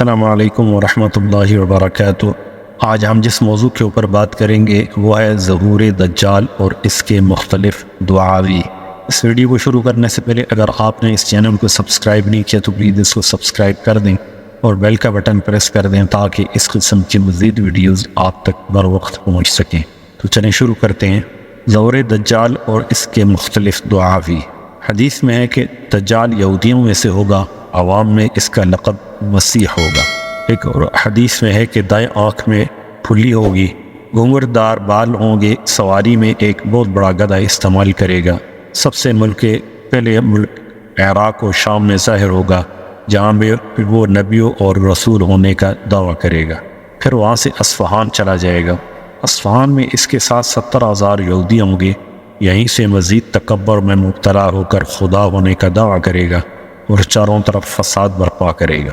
السلام علیکم ورحمۃ اللہ وبرکاتہ۔ آج ہم جس موضوع کے اوپر بات کریں گے وہ ہے ظہور دجال اور اس کے مختلف دعاوی۔ اس ویڈیو کو شروع کرنے سے پہلے اگر آپ نے اس چینل کو سبسکرائب نہیں کیا تو پلیز اس کو سبسکرائب کر دیں اور بیل کا بٹن پریس کر دیں تاکہ اس قسم کی مزید ویڈیوز آپ تک بر وقت پہنچ سکیں۔ تو چلیں شروع کرتے ہیں۔ ظہور دجال اور اس کے مختلف دعاوی۔ حدیث میں ہے کہ دجال یہودیوں میں سے ہوگا، عوام میں اس کا لقب مسیح ہوگا۔ ایک اور حدیث میں ہے کہ دائیں آنکھ میں پھلی ہوگی، گھنگردار بال ہوں گے، سواری میں ایک بہت بڑا گدھا استعمال کرے گا۔ سب سے پہلے ملک عراق و شام میں ظاہر ہوگا جہاں پہ وہ نبیوں اور رسول ہونے کا دعویٰ کرے گا۔ پھر وہاں سے اصفہان چلا جائے گا۔ اصفہان میں اس کے ساتھ 70,000 یہودی ہوں گے۔ یہیں سے مزید تکبر میں مبتلا ہو کر خدا ہونے کا دعویٰ کرے گا اور چاروں طرف فساد برپا کرے گا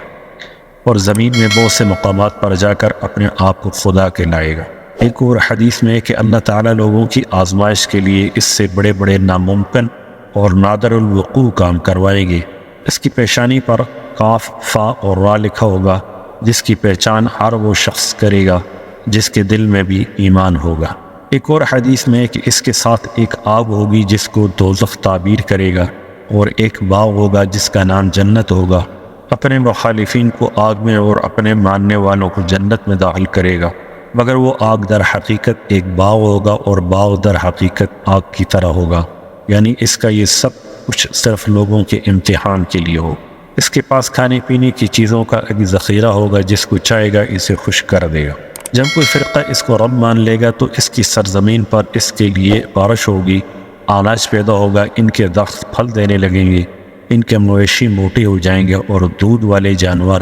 اور زمین میں بہت سے مقامات پر جا کر اپنے آپ کو خدا کہلائے گا۔ ایک اور حدیث میں ہے کہ اللہ تعالیٰ لوگوں کی آزمائش کے لیے اس سے بڑے بڑے ناممکن اور نادر الوقوع کام کروائیں گے۔ اس کی پیشانی پر قاف، فا اور را لکھا ہوگا جس کی پہچان ہر وہ شخص کرے گا جس کے دل میں بھی ایمان ہوگا۔ ایک اور حدیث میں ہے کہ اس کے ساتھ ایک آگ ہوگی جس کو دوزخ تعبیر کرے گا اور ایک باغ ہوگا جس کا نام جنت ہوگا۔ اپنے مخالفین کو آگ میں اور اپنے ماننے والوں کو جنت میں داخل کرے گا، مگر وہ آگ در حقیقت ایک باغ ہوگا اور باغ در حقیقت آگ کی طرح ہوگا، یعنی اس کا یہ سب کچھ صرف لوگوں کے امتحان کے لیے ہو۔ اس کے پاس کھانے پینے کی چیزوں کا ایک ذخیرہ ہوگا، جس کو چاہے گا اسے خوش کر دے گا۔ جب کوئی فرقہ اس کو رب مان لے گا تو اس کی سرزمین پر اس کے لیے بارش ہوگی، اناج پیدا ہوگا، ان کے درخت پھل دینے لگیں گے، ان کے مویشی موٹے ہو جائیں گے اور دودھ والے جانور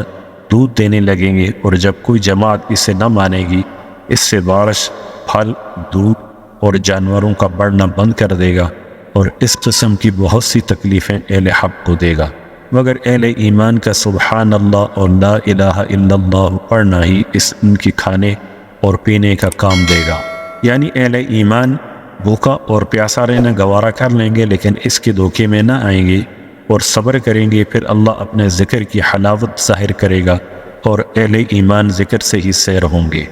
دودھ دینے لگیں گے، اور جب کوئی جماعت اسے نہ مانے گی اس سے بارش، پھل، دودھ اور جانوروں کا بڑھنا بند کر دے گا اور اس قسم کی بہت سی تکلیفیں اہل حق کو دے گا، مگر اہل ایمان کا سبحان اللہ اور لا الہ الا اللہ پڑھنا ہی ان کی کھانے اور پینے کا کام دے گا۔ یعنی اہل ایمان بھوکا اور پیاسا رہنا گوارا کر لیں گے لیکن اس کے دھوکے میں نہ آئیں گے اور صبر کریں گے، پھر اللہ اپنے ذکر کی حلاوت ظاہر کرے گا اور اہل ایمان ذکر سے ہی سیر ہوں گے۔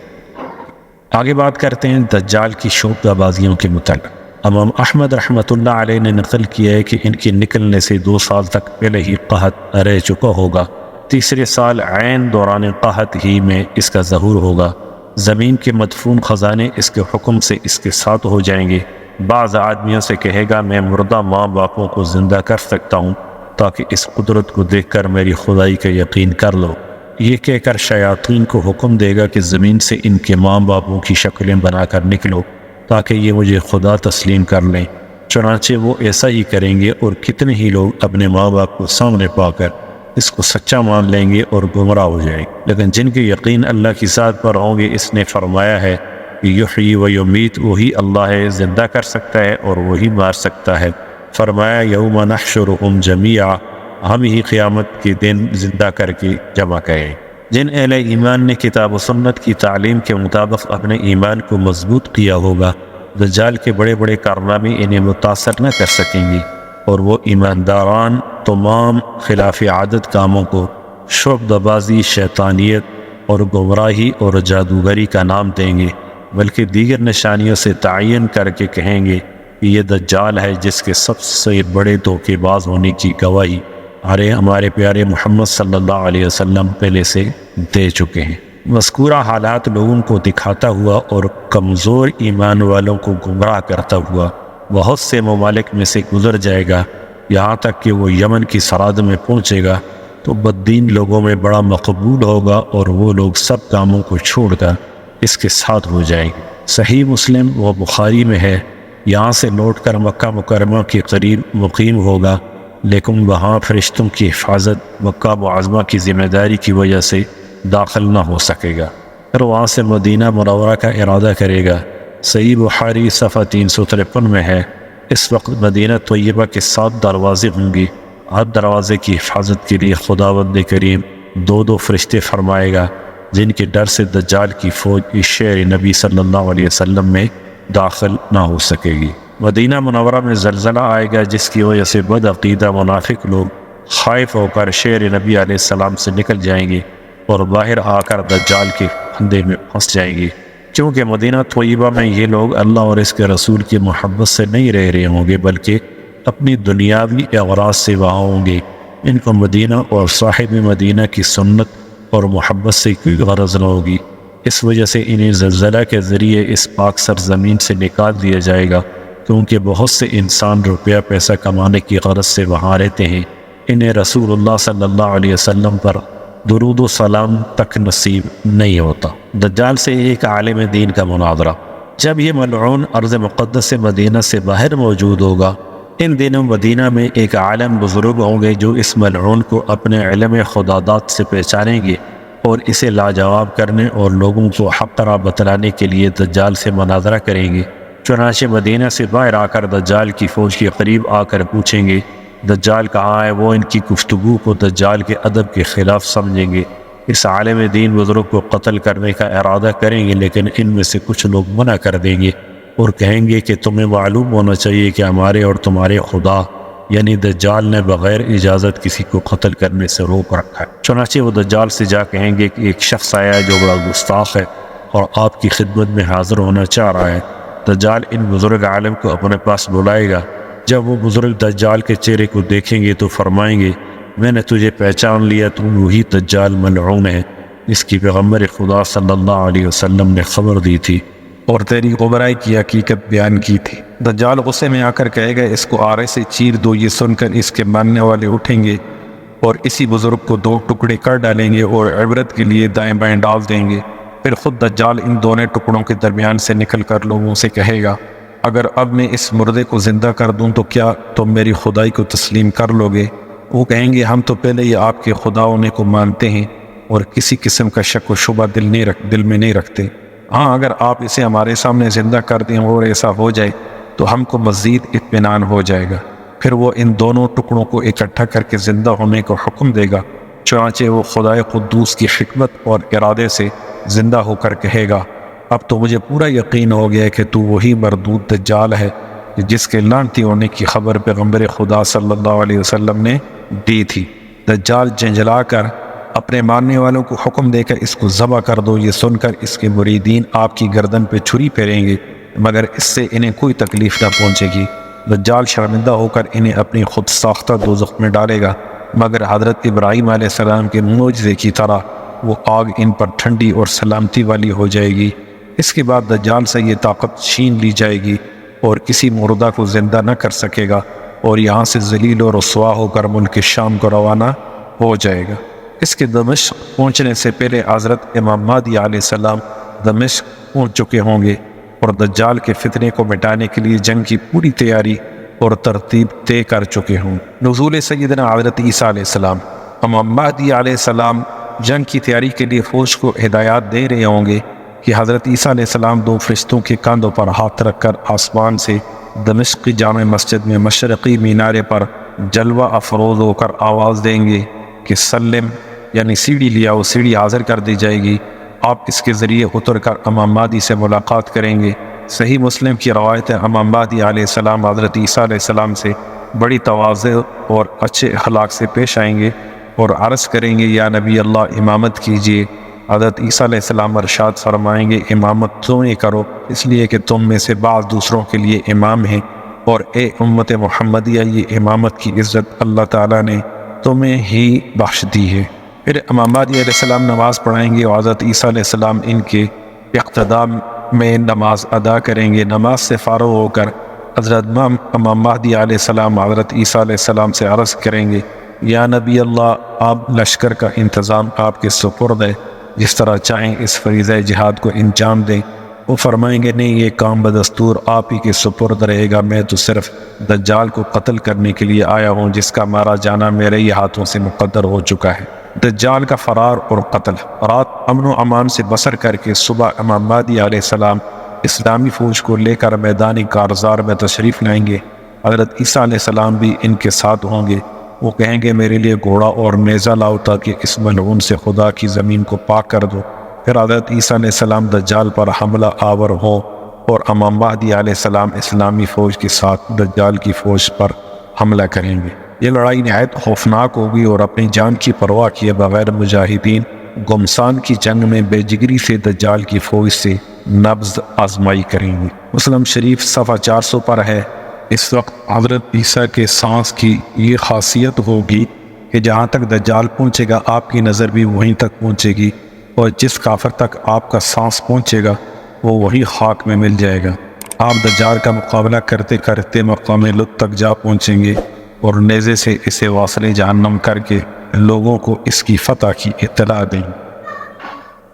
آگے بات کرتے ہیں دجال کی شعبہ بازیوں کے متعلق۔ امام احمد رحمۃ اللہ علیہ نے نقل کیا ہے کہ ان کے نکلنے سے 2 سال تک پہلے ہی قحط رہ چکا ہوگا، تیسرے سال عین دوران قحط ہی میں اس کا ظہور ہوگا۔ زمین کے مدفون خزانے اس کے حکم سے اس کے ساتھ ہو جائیں گے۔ بعض آدمیوں سے کہے گا میں مردہ ماں باپوں کو زندہ کر سکتا ہوں تاکہ اس قدرت کو دیکھ کر میری خدائی کا یقین کر لو۔ یہ کہہ کر شیاطین کو حکم دے گا کہ زمین سے ان کے ماں باپوں کی شکلیں بنا کر نکلو تاکہ یہ مجھے خدا تسلیم کر لیں۔ چنانچہ وہ ایسا ہی کریں گے اور کتنے ہی لوگ اپنے ماں باپ کو سامنے پا کر اس کو سچا مان لیں گے اور گمراہ ہو جائیں گے، لیکن جن کے یقین اللہ کی ذات پر ہوں گے اس نے فرمایا ہے کہ یحیی و یمیت، وہی اللہ ہے، زندہ کر سکتا ہے اور وہی مار سکتا ہے۔ فرمایا یوم نحشرہم جمیعا، ہم ہی قیامت کے دن زندہ کر کے جمع کریں۔ جن اہل ایمان نے کتاب و سنت کی تعلیم کے مطابق اپنے ایمان کو مضبوط کیا ہوگا، دجال کے بڑے بڑے کارنامے انہیں متاثر نہ کر سکیں گے اور وہ ایمانداران تمام خلاف عادت کاموں کو شعبہ بازی، شیطانیت اور گمراہی اور جادوگری کا نام دیں گے، بلکہ دیگر نشانیوں سے تعین کر کے کہیں گے کہ یہ دجال ہے جس کے سب سے بڑے دھوکے باز ہونے کی گواہی ہمارے پیارے محمد صلی اللہ علیہ وسلم پہلے سے دے چکے ہیں۔ مذکورہ حالات لوگوں کو دکھاتا ہوا اور کمزور ایمان والوں کو گمراہ کرتا ہوا بہت سے ممالک میں سے گزر جائے گا، یہاں تک کہ وہ یمن کی سرحد میں پہنچے گا تو بددین لوگوں میں بڑا مقبول ہوگا اور وہ لوگ سب کاموں کو چھوڑ کر اس کے ساتھ ہو جائیں گے۔ صحیح مسلم و بخاری میں ہے، یہاں سے لوٹ کر مکہ مکرمہ کے قریب مقیم ہوگا، لیکن وہاں فرشتوں کی حفاظت مکہ معظمہ کی ذمہ داری کی وجہ سے داخل نہ ہو سکے گا، پھر وہاں سے مدینہ منورہ کا ارادہ کرے گا۔ صحیح بخاری صفحہ 353 میں ہے، اس وقت مدینہ طیبہ کے 7 دروازے ہوں گے، ہر دروازے کی حفاظت کے لیے خداوند کریم 2 فرشتے فرمائے گا جن کے ڈر سے دجال کی فوج اس شہر نبی صلی اللہ علیہ وسلم میں داخل نہ ہو سکے گی۔ مدینہ منورہ میں زلزلہ آئے گا جس کی وجہ سے بد عقیدہ منافق لوگ خائف ہو کر شہر نبی علیہ السلام سے نکل جائیں گے اور باہر آ کر دجال کے پھندے میں پھنس جائے گی، کیونکہ مدینہ طیبہ میں یہ لوگ اللہ اور اس کے رسول کی محبت سے نہیں رہ رہے ہوں گے بلکہ اپنی دنیاوی اغراض سے وہاں ہوں گے۔ ان کو مدینہ اور صاحب مدینہ کی سنت اور محبت سے کوئی غرض نہ ہوگی، اس وجہ سے انہیں زلزلہ کے ذریعے اس پاک سرزمین سے نکال دیا جائے گا، کیونکہ بہت سے انسان روپیہ پیسہ کمانے کی غرض سے وہاں رہتے ہیں، انہیں رسول اللہ صلی اللہ علیہ وسلم پر درود و سلام تک نصیب نہیں ہوتا۔ دجال سے ایک عالم دین کا مناظرہ۔ جب یہ ملعون ارض مقدس مدینہ سے باہر موجود ہوگا، ان دنوں مدینہ میں ایک عالم بزرگ ہوں گے جو اس ملعون کو اپنے علم خدادات سے پہچانیں گے اور اسے لاجواب کرنے اور لوگوں کو حق راہ بتلانے کے لیے دجال سے مناظرہ کریں گے۔ چنانچہ مدینہ سے باہر آ کر دجال کی فوج کے قریب آ کر پوچھیں گے دجال کہاں ہے، وہ ان کی گفتگو کو دجال کے ادب کے خلاف سمجھیں گے، اس عالم دین بزرگ کو قتل کرنے کا ارادہ کریں گے، لیکن ان میں سے کچھ لوگ منع کر دیں گے اور کہیں گے کہ تمہیں معلوم ہونا چاہیے کہ ہمارے اور تمہارے خدا یعنی دجال نے بغیر اجازت کسی کو قتل کرنے سے روک رکھا ہے۔ چنانچہ وہ دجال سے جا کہیں گے کہ ایک شخص آیا ہے جو بڑا گستاخ ہے اور آپ کی خدمت میں حاضر ہونا چاہ رہا ہے۔ دجال ان بزرگ عالم کو اپنے پاس بلائے گا۔ جب وہ بزرگ دجال کے چہرے کو دیکھیں گے تو فرمائیں گے میں نے تجھے پہچان لیا، تم وہی دجال ملعون ہے جس کی پیغمبر خدا صلی اللہ علیہ وسلم نے خبر دی تھی اور تیری گمراہی کی حقیقت بیان کی تھی۔ دجال غصے میں آ کر کہے گا اس کو آرے سے چیر دو۔ یہ سن کر اس کے ماننے والے اٹھیں گے اور اسی بزرگ کو دو ٹکڑے کر ڈالیں گے اور عبرت کے لیے دائیں بائیں ڈال دیں گے۔ پھر خود دجال ان دونوں ٹکڑوں کے درمیان سے نکل کر لوگوں سے کہے گا اگر اب میں اس مردے کو زندہ کر دوں تو کیا تم میری خدائی کو تسلیم کر لو گے؟ وہ کہیں گے ہم تو پہلے ہی آپ کے خدا ہونے کو مانتے ہیں اور کسی قسم کا شک و شبہ دل میں نہیں رکھتے۔ ہاں اگر آپ اسے ہمارے سامنے زندہ کر دیں اور ایسا ہو جائے تو ہم کو مزید اطمینان ہو جائے گا۔ پھر وہ ان دونوں ٹکڑوں کو اکٹھا کر کے زندہ ہونے کو حکم دے گا۔ چنانچہ وہ خدائے قدوس کی حکمت اور ارادے سے زندہ ہو کر کہے گا اب تو مجھے پورا یقین ہو گیا کہ تو وہی مردود دجال ہے جس کے لعنتی ہونے کی خبر پیغمبر خدا صلی اللہ علیہ وسلم نے دی تھی۔ دجال جنجلا کر اپنے ماننے والوں کو حکم دے کر اس کو ذبح کر دو۔ یہ سن کر اس کے مریدین آپ کی گردن پہ چھری پھیریں گے مگر اس سے انہیں کوئی تکلیف نہ پہنچے گی۔ دجال شرمندہ ہو کر انہیں اپنی خود ساختہ دوزخ میں ڈالے گا مگر حضرت ابراہیم علیہ السلام کے معجزے کی طرح وہ آگ ان پر ٹھنڈی اور سلامتی والی ہو جائے گی۔ اس کے بعد دجال سے یہ طاقت چھین لی جائے گی اور کسی مردہ کو زندہ نہ کر سکے گا اور یہاں سے ذلیل و رسوا ہو کر ملک شام کو روانہ ہو جائے گا۔ اس کے دمشق پہنچنے سے پہلے حضرت امام مہدی علیہ السلام دمشق پہنچ چکے ہوں گے اور دجال کے فتنے کو مٹانے کے لیے جنگ کی پوری تیاری اور ترتیب طے کر چکے ہوں۔ نزول سیدنا حضرت عیسیٰ علیہ السلام۔ امام مہدی علیہ السلام جنگ کی تیاری کے لیے فوج کو ہدایات دے رہے ہوں گے کہ حضرت عیسیٰ علیہ السلام دو فرشتوں کے کاندھوں پر ہاتھ رکھ کر آسمان سے دمشق کی جامع مسجد میں مشرقی مینارے پر جلوہ افروز ہو کر آواز دیں گے کہ سلم یعنی سیڑھی لیا وہ سیڑھی حاضر کر دی جائے گی، آپ اس کے ذریعے اتر کر امام مہدی سے ملاقات کریں گے۔ صحیح مسلم کی روایت ہے امام مہدی علیہ السلام حضرت عیسیٰ علیہ السلام سے بڑی تواضع اور اچھے اخلاق سے پیش آئیں گے اور عرض کریں گے یا نبی اللہ امامت کیجیے۔ حضرت عیسیٰ علیہ السلام ارشاد فرمائیں گے امامت تم ہی کرو اس لیے کہ تم میں سے بعض دوسروں کے لیے امام ہیں اور اے امت محمدیہ یہ امامت کی عزت اللہ تعالیٰ نے تمہیں ہی بخش دی ہے۔ پھر امام مہدی علیہ السلام نماز پڑھائیں گے اور حضرت عیسیٰ علیہ السلام ان کے اقتداء میں نماز ادا کریں گے۔ نماز سے فارغ ہو کر حضرت امام مہدی علیہ السلام حضرت عیسیٰ علیہ السلام سے عرض کریں گے یا نبی اللہ آپ لشکر کا انتظام آپ کے سپرد ہے، جس طرح چاہیں اس فریضہ جہاد کو انجام دیں۔ وہ فرمائیں گے نہیں یہ کام بدستور آپ ہی کے سپرد رہے گا، میں تو صرف دجال کو قتل کرنے کے لیے آیا ہوں جس کا مارا جانا میرے ہی ہاتھوں سے مقدر ہو چکا ہے۔ دجال کا فرار اور قتل۔ رات امن و امان سے بسر کر کے صبح امام مہدی علیہ السلام اسلامی فوج کو لے کر میدان کارزار میں تشریف لائیں گے۔ حضرت عیسیٰ علیہ السلام بھی ان کے ساتھ ہوں گے۔ وہ کہیں گے میرے لیے گھوڑا اور نیزہ لاؤ تاکہ اس ملعون سے خدا کی زمین کو پاک کر دو۔ پھر حضرت عیسیٰ علیہ السلام دجال پر حملہ آور ہوں اور امام مہدی علیہ السلام اسلامی فوج کے ساتھ دجال کی فوج پر حملہ کریں گے۔ یہ لڑائی نہایت خوفناک ہوگی اور اپنی جان کی پرواہ کیے بغیر مجاہدین گمسان کی جنگ میں بے جگری سے دجال کی فوج سے نبض آزمائی کریں گے۔ مسلم شریف صفحہ 400 پر ہے، اس وقت حضرت عیسیٰ کے سانس کی یہ خاصیت ہوگی کہ جہاں تک دجال پہنچے گا آپ کی نظر بھی وہیں تک پہنچے گی، اور جس کافر تک آپ کا سانس پہنچے گا وہ وہی خاک میں مل جائے گا۔ آپ دجال کا مقابلہ کرتے کرتے مقام لط تک جا پہنچیں گے اور نیزے سے اسے واصل جہنم کر کے لوگوں کو اس کی فتح کی اطلاع دیں گے۔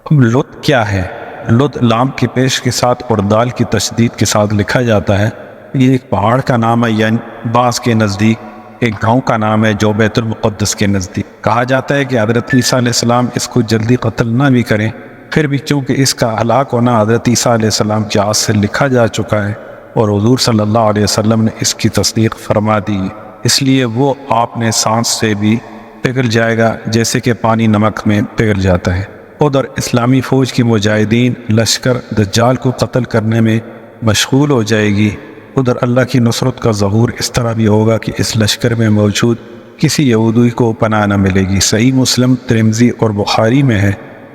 اب لط کیا ہے؟ لط لام کے پیش کے ساتھ اور دال کی تشدید کے ساتھ لکھا جاتا ہے۔ یہ ایک پہاڑ کا نام ہے، یعنی باس کے نزدیک ایک گاؤں کا نام ہے جو بیت المقدس کے نزدیک۔ کہا جاتا ہے کہ حضرت عیسیٰ علیہ السلام اس کو جلدی قتل نہ بھی کریں، پھر بھی چونکہ اس کا ہلاک ہونا حضرت عیسیٰ علیہ السلام کے ہاتھ سے لکھا جا چکا ہے اور حضور صلی اللہ علیہ وسلم نے اس کی تصدیق فرما دی، اس لیے وہ آپ نے سانس سے بھی پگھل جائے گا جیسے کہ پانی نمک میں پگھل جاتا ہے۔ ادھر اسلامی فوج کی مجاہدین لشکر دجال کو قتل کرنے میں مشغول ہو جائے گی۔ ادھر اللہ کی نصرت کا ظہور اس طرح بھی ہوگا کہ اس لشکر میں موجود کسی یہودی کو پناہ نہ ملے گی۔ صحیح مسلم، ترمذی اور بخاری میں ہے،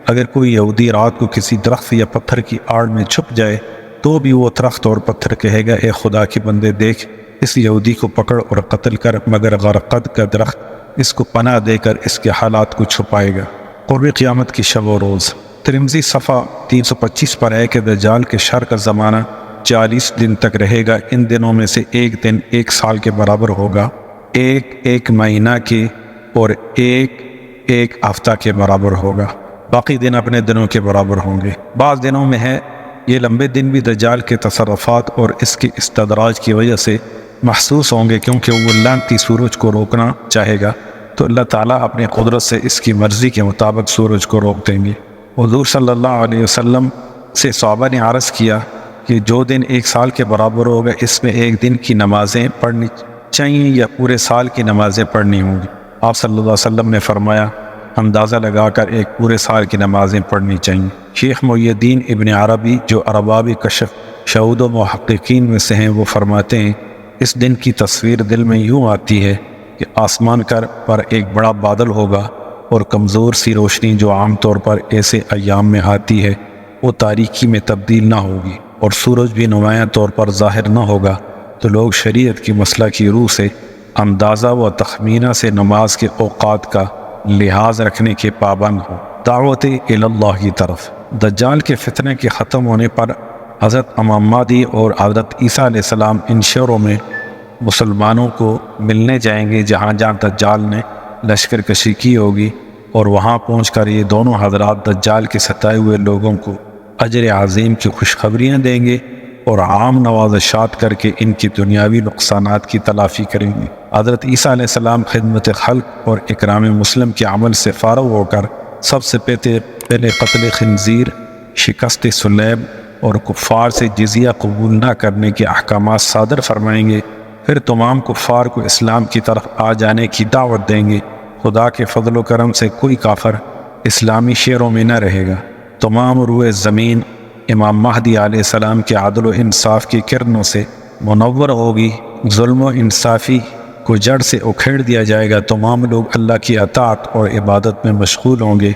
اگر کوئی یہودی رات کو کسی درخت یا پتھر کی آڑ میں چھپ جائے تو بھی وہ درخت اور پتھر کہے گا، اے خدا کے بندے دیکھ، اس یہودی کو پکڑ اور قتل کر، مگر غرقد کا درخت اس کو پناہ دے کر اس کے حالات کو چھپائے گا۔ قرب قیامت کی شب و روز۔ ترمذی صفحہ 325 پر ہے کہ دجال کے شر کا زمانہ 40 دن تک رہے گا، ان دنوں میں سے ایک دن 1 سال کے برابر ہوگا، ایک مہینہ کے اور ایک ہفتہ کے برابر ہوگا، باقی دن اپنے دنوں کے برابر ہوں گے۔ بعض دنوں میں ہے یہ لمبے دن بھی دجال کے تصرفات اور اس کے استدراج کی وجہ سے محسوس ہوں گے، کیونکہ وہ لانتی سورج کو روکنا چاہے گا تو اللہ تعالیٰ اپنی قدرت سے اس کی مرضی کے مطابق سورج کو روک دیں گے۔ حضور صلی اللہ علیہ وسلم سے صحابہ نے عرض کیا کہ جو دن 1 سال کے برابر ہوگا اس میں ایک دن کی نمازیں پڑھنی چاہیے یا پورے سال کی نمازیں پڑھنی ہوں گی؟ آپ صلی اللہ علیہ وسلم نے فرمایا اندازہ لگا کر ایک پورے سال کی نمازیں پڑھنی چاہیے۔ شیخ محی الدین ابن عربی جو ارباب کشف شہود و محققین میں سے ہیں، وہ فرماتے ہیں اس دن کی تصویر دل میں یوں آتی ہے کہ آسمان پر ایک بڑا بادل ہوگا اور کمزور سی روشنی جو عام طور پر ایسے ایام میں آتی ہے وہ تاریکی میں تبدیل نہ ہوگی اور سورج بھی نمایاں طور پر ظاہر نہ ہوگا، تو لوگ شریعت کی مسئلہ کی روح سے اندازہ و تخمینہ سے نماز کے اوقات کا لحاظ رکھنے کے پابند ہوں۔ دعوت اللہ کی طرف۔ دجال کے فتنے کے ختم ہونے پر حضرت امام مہدی اور حضرت عیسیٰ علیہ السلام ان شہروں میں مسلمانوں کو ملنے جائیں گے جہاں دجال نے لشکر کشی کی ہوگی، اور وہاں پہنچ کر یہ دونوں حضرات دجال کے ستائے ہوئے لوگوں کو اجر عظیم کی خوشخبریاں دیں گے اور عام نوازشات کر کے ان کی دنیاوی نقصانات کی تلافی کریں گے۔ حضرت عیسیٰ علیہ السلام خدمت خلق اور اکرام مسلم کے عمل سے فارغ ہو کر سب سے پہلے قتل خنزیر، شکست صلیب اور کفار سے جزیہ قبول نہ کرنے کے احکامات صادر فرمائیں گے، پھر تمام کفار کو اسلام کی طرف آ جانے کی دعوت دیں گے۔ خدا کے فضل و کرم سے کوئی کافر اسلامی شہروں میں نہ رہے گا۔ تمام روئے زمین امام مہدی علیہ السلام کے عدل و انصاف کی کرنوں سے منور ہوگی، ظلم و انصافی کو جڑ سے اکھیڑ دیا جائے گا، تمام لوگ اللہ کی اطاعت اور عبادت میں مشغول ہوں گے۔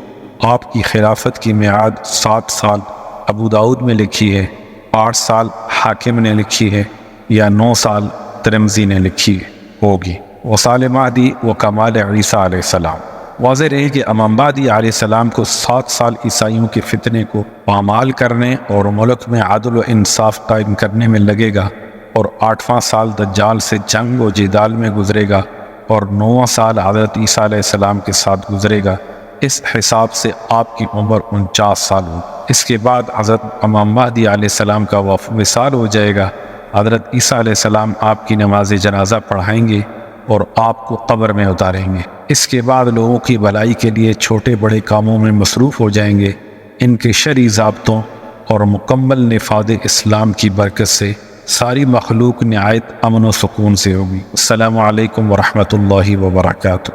آپ کی خلافت کی میعاد 7 سال ابو داؤد میں لکھی ہے، 8 سال حاکم نے لکھی ہے، یا 9 سال ترمذی نے لکھی ہوگی۔ وصال مہدی و کمال عیسیٰ علیہ السلام۔ واضح رہے کہ امام مہدی علیہ السلام کو 7 سال عیسائیوں کے فتنے کو پامال کرنے اور ملک میں عدل و انصاف قائم کرنے میں لگے گا، اور 8واں سال دجال سے جنگ و جدال میں گزرے گا، اور 9واں سال حضرت عیسیٰ علیہ السلام کے ساتھ گزرے گا۔ اس حساب سے آپ کی عمر 49 سال ہو۔ اس کے بعد حضرت امام مہدی علیہ السلام کا وصال ہو جائے گا۔ حضرت عیسیٰ علیہ السلام آپ کی نماز جنازہ پڑھائیں گے اور آپ کو قبر میں اتاریں گے۔ اس کے بعد لوگوں کی بھلائی کے لیے چھوٹے بڑے کاموں میں مصروف ہو جائیں گے۔ ان کے شرعی ضابطوں اور مکمل نفاذ اسلام کی برکت سے ساری مخلوق نہایت امن و سکون سے ہوگی۔ السلام علیکم ورحمۃ اللہ وبرکاتہ۔